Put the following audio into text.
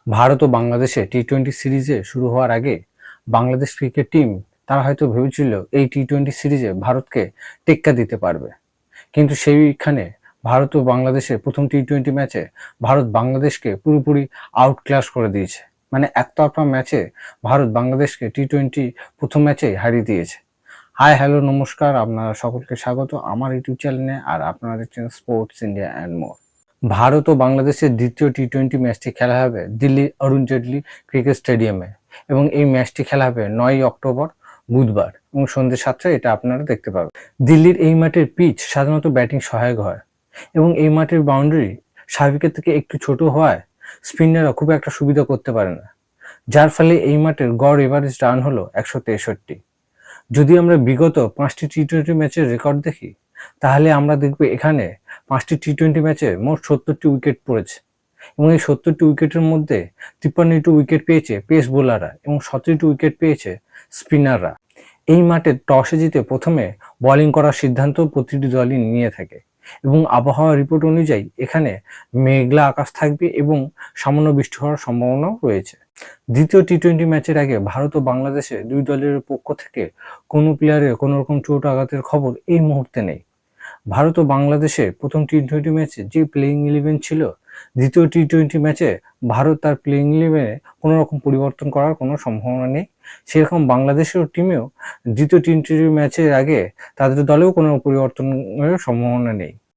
ভারত ও বাংলাদেশে টি-20 সিরিজে শুরু হওয়ার আগে বাংলাদেশ ক্রিকেট টিম তারা হয়তো ভেবেছিল এই টি-20 সিরিজে ভারতকে টেক্কা দিতে পারবে। কিন্তু সেইখানে ভারত ও বাংলাদেশের প্রথম টি-20 ম্যাচে ভারত বাংলাদেশকে পুরোপুরি আউটক্লাস করে দিয়েছে। মানে একতরফা ম্যাচে ভারত বাংলাদেশকে টি-20 প্রথম ম্যাচেই হারিয়ে দিয়েছে। হাই হ্যালো নমস্কার, আপনারা সকলকে স্বাগত আমার ইউটিউব চ্যানেলে। আর আপনারা দেখছেন sports India and more. Bharat ও বাংলাদেশের দ্বিতীয় টি-20 ম্যাচটি খেলা হবে দিল্লির অরুণ জেটলি ক্রিকেট স্টেডিয়ামে, এবং এই ম্যাচটি খেলা হবে 9ই অক্টোবর বুধবার, এবং সন্ধ্যে 7টায় এটা আপনারা দেখতে পাবেন। দিল্লির এই মাঠের পিচ সাধারণত ব্যাটিং সহায়ক হয়, এবং এই মাঠের বাউন্ডারি স্বাভাবিকের থেকে একটু ছোট হওয়ায় স্পিনাররা খুব একটা সুবিধা করতে পারে না, যার ফলে এই মাঠের গড় এভারেজ রান হলো 163। যদি আমরা বিগত 5টি টি-20 ম্যাচের রেকর্ড দেখি, তাহলে আমরা দেখব এখানে 5টি টি-20 ম্যাচে মোট 70টি উইকেট পড়েছে, এবং এই 70টি উইকেটের মধ্যে 53টি উইকেট পেয়েছে পেস বোলাররা এবং 17টি উইকেট পেয়েছে স্পিনাররা। এই মাঠে টসে জিতে প্রথমে বোলিং করার সিদ্ধান্ত প্রতিটি দলই নিয়ে থাকে, এবং আবহাওয়া রিপোর্ট অনুযায়ী এখানে মেঘলা আকাশ থাকবে এবং সামান্য বৃষ্টি হওয়ার সম্ভাবনাও রয়েছে। দ্বিতীয় টি-20 ম্যাচের আগে ভারত ও বাংলাদেশে দুই দলের পক্ষ থেকে কোনো প্লেয়ারের কোনো রকম চোট আঘাতের খবর এই মুহূর্তে নেই। ভারত ও বাংলাদেশে প্রথম টি-20 ম্যাচে যে প্লেইং ইলেভেন ছিল, দ্বিতীয় টি-20 ম্যাচে ভারত তার প্লেইং ইলেভেনে কোনো রকম পরিবর্তন করার কোনো সম্ভাবনা নেই। সেরকম বাংলাদেশের টিমেও দ্বিতীয় টি-20 ম্যাচের আগে তাদের দলেও কোনো পরিবর্তনের সম্ভাবনা নেই।